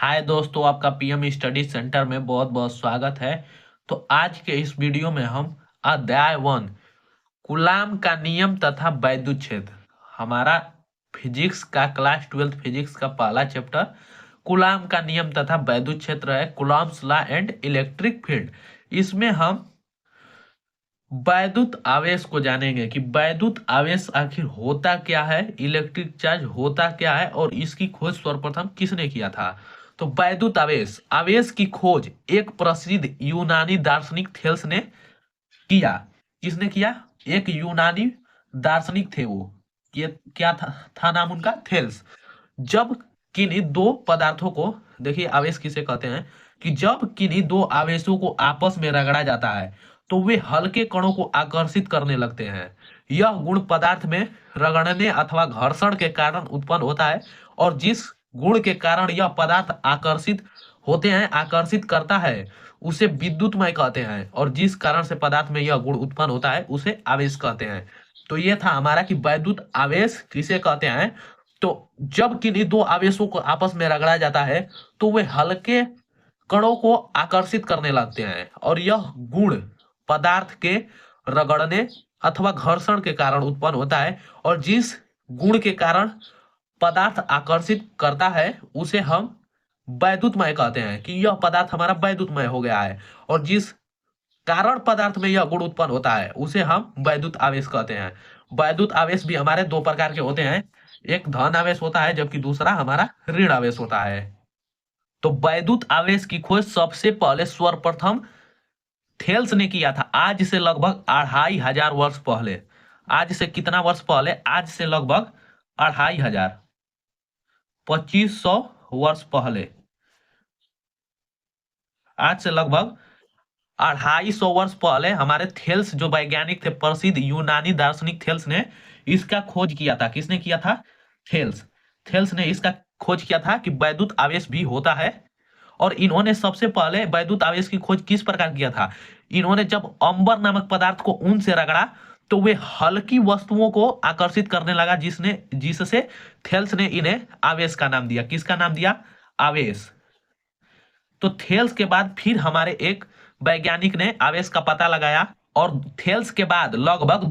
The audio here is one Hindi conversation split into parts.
हाय दोस्तों, आपका पीएम स्टडी सेंटर में बहुत बहुत स्वागत है। तो आज के इस वीडियो में हम अध्याय 1 कूलाम का नियम तथा वैद्युत क्षेत्र, हमारा फिजिक्स का क्लास 12 फिजिक्स का पहला चैप्टर कूलाम का नियम तथा वैद्युत क्षेत्र है, coulombs law and electric field. इसमें हम वैद्युत आवेश को जानेंगे कि वैद्युत आवेश आखिर होता क्या है, इलेक्ट्रिक चार्ज होता क्या है और इसकी खोज सर्वप्रथम किसने किया था। तो वैद्युत आवेश आवेश की खोज एक प्रसिद्ध यूनानी दार्शनिक थेल्स ने किया। किसने किया? एक यूनानी दार्शनिक थे वो। ये क्या था नाम उनका? थेल्स। जब किन्हीं दो पदार्थों को, देखिए आवेश किसे कहते हैं, कि जब किन्हीं दो आवेशों को आपस में रगड़ा जाता है तो वे हल्के कणों को आकर्षित करने लगते हैं। यह गुण पदार्थ में रगड़ने अथवा घर्षण के कारण उत्पन्न होता है, और जिस गुण के कारण यह पदार्थ आकर्षित होते हैं, आकर्षित करता है, उसे विद्युतमय कहते हैं, और जिस कारण से पदार्थ में यह गुण उत्पन्न होता है उसे आवेश कहते हैं। तो ये था हमारा कि वैद्युत आवेश किसे कहते हैं। तो जब किन्हीं दो आवेशों को आपस में रगड़ा जाता है तो वे हल्के कणों को आकर्षित करने लगते हैं, और यह गुण पदार्थ के रगड़ने अथवा घर्षण के कारण उत्पन्न होता है, और जिस गुण के कारण पदार्थ आकर्षित करता है उसे हम वैद्युतमय कहते हैं, कि यह पदार्थ हमारा वैद्युतमय हो गया है, और जिस कारण पदार्थ में यह गुण उत्पन्न होता है उसे हम वैद्युत आवेश कहते हैं। वैद्युत आवेश भी हमारे दो प्रकार के होते हैं, एक धन आवेश होता है जबकि दूसरा हमारा ऋण आवेश होता है। तो वैद्युत आवेश की खोज सबसे पहले सर्वप्रथम थेल्स ने किया था, आज से लगभग 2500 वर्ष पहले। आज से कितना वर्ष पहले? आज से लगभग 2500, 2500 वर्ष पहले। आज से लगभग 250 वर्ष पहले हमारे थेल्स जो वैज्ञानिक थे, प्रसिद्ध यूनानी दार्शनिक थेल्स ने इसका खोज किया था। किसने किया था? थेल्स। थेल्स ने इसका खोज किया था कि वैद्युत आवेश भी होता है, और इन्होंने सबसे पहले वैद्युत आवेश की खोज किस प्रकार किया था? इन्होंने जब अंबर नामक पदार्थ को ऊन से रगड़ा तो वे हल्की वस्तुओं को आकर्षित करने लगा, जिससे थेल्स ने इन्हें आवेश का नाम दिया। किसका नाम दिया? आवेश। तो थेल्स के बाद फिर हमारे एक वैज्ञानिक ने आवेश का पता लगाया, और थेल्स के बाद लगभग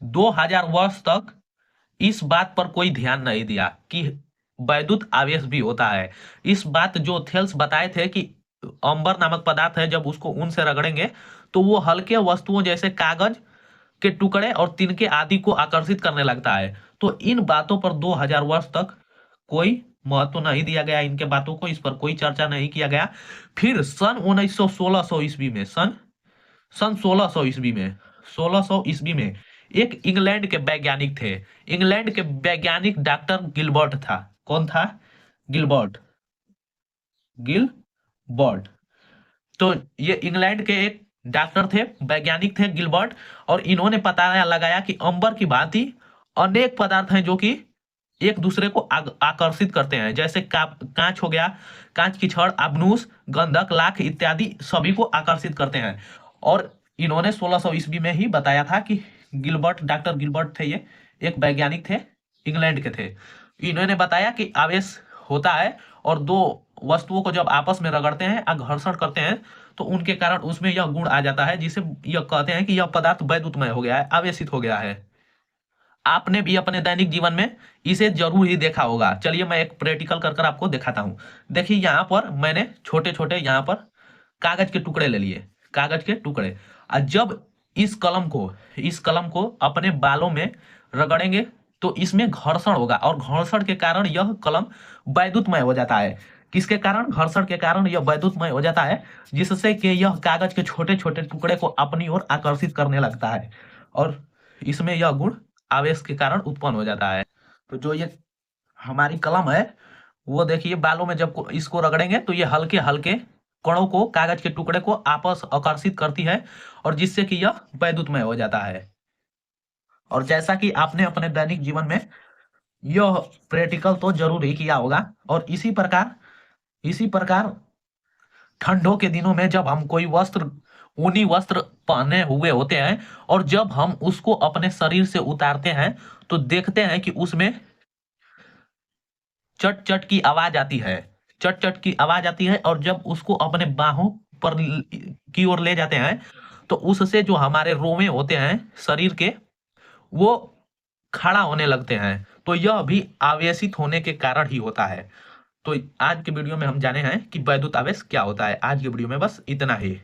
2000 वर्ष तक इस बात पर कोई ध्यान नहीं दिया कि वैद्युत आवेश भी होता है। इस बात जो थेल्स बताए थे कि अंबर नामक पदार्थ है, जब उसको ऊन से रगड़ेंगे तो वो हल्के वस्तुओं जैसे कागज के टुकड़े और तिनके आदि को आकर्षित करने लगता है। तो इन बातों पर 2000 वर्ष तक कोई महत्व नहीं दिया गया, इनके बातों को, इस पर कोई चर्चा नहीं किया गया। फिर सन 1600 ईस्वी में, सन 1600 ईस्वी में, 1600 ईस्वी में एक इंग्लैंड के वैज्ञानिक थे। इंग्लैंड के वैज्ञानिक डॉक्टर गिलबर्ट था। कौन था? गिलबर्ट। गिलबर्ट। तो ये इंग्लैंड के एक डॉक्टर थे, वैज्ञानिक थे, गिलबर्ट। और इन्होंने पता लगाया कि अंबर की भांति अनेक पदार्थ हैं जो कि एक दूसरे को आकर्षित करते हैं, जैसे कांच हो गया, कांच की छड़, अबनूस, गंधक, लाख इत्यादि सभी को आकर्षित करते हैं। और इन्होंने 1600 ईस्वी में ही बताया था कि गिलबर्ट, डॉक्टर गिलबर्ट थे, ये एक वैज्ञानिक थे, इंग्लैंड के थे। इन्होंने बताया कि आवेश होता है, और दो वस्तुओं को जब आपस में रगड़ते हैं या घर्षण करते हैं तो उनके कारण उसमें यह गुण आ जाता है, जिसे यह कहते हैं कि यह पदार्थ वैद्युतमय हो गया है, आवेशित हो गया है। आपने भी अपने दैनिक जीवन में इसे जरूर ही देखा होगा। चलिए मैं एक प्रैक्टिकल कर आपको दिखाता हूं। देखिए यहाँ पर मैंने छोटे छोटे यहाँ पर कागज के टुकड़े ले लिए, कागज के टुकड़े। और जब इस कलम को अपने बालों में रगड़ेंगे तो इसमें घर्षण होगा, और घर्षण के कारण यह कलम वैद्युतमय हो जाता है। किसके कारण? घर्षण के कारण यह वैद्युतमय हो जाता है, जिससे कि यह कागज के छोटे छोटे टुकड़े को अपनी ओर आकर्षित करने लगता है, और इसमें यह गुण आवेश के कारण उत्पन्न हो जाता है। तो जो ये हमारी कलम है, वो देखिए बालों में जब इसको रगड़ेंगे तो ये हल्के हल्के कणों को, कागज के टुकड़े को आपस आकर्षित करती है, और जिससे कि यह वैद्युतमय हो जाता है। और जैसा कि आपने अपने दैनिक जीवन में यह प्रैक्टिकल तो जरूर ही किया होगा, और इसी प्रकार ठंडों के दिनों में जब हम कोई ऊनी वस्त्र पहने हुए होते हैं, और जब हम उसको अपने शरीर से उतारते हैं तो देखते हैं कि उसमें चट चट की आवाज आती है। चट चट की आवाज आती है, और जब उसको अपने बाहों पर की ओर ले जाते हैं तो उससे जो हमारे रोमे होते हैं शरीर के, वो खड़ा होने लगते हैं। तो यह भी आवेशित होने के कारण ही होता है। तो आज के वीडियो में हम जाने हैं कि वैद्युत आवेश क्या होता है। आज के वीडियो में बस इतना ही।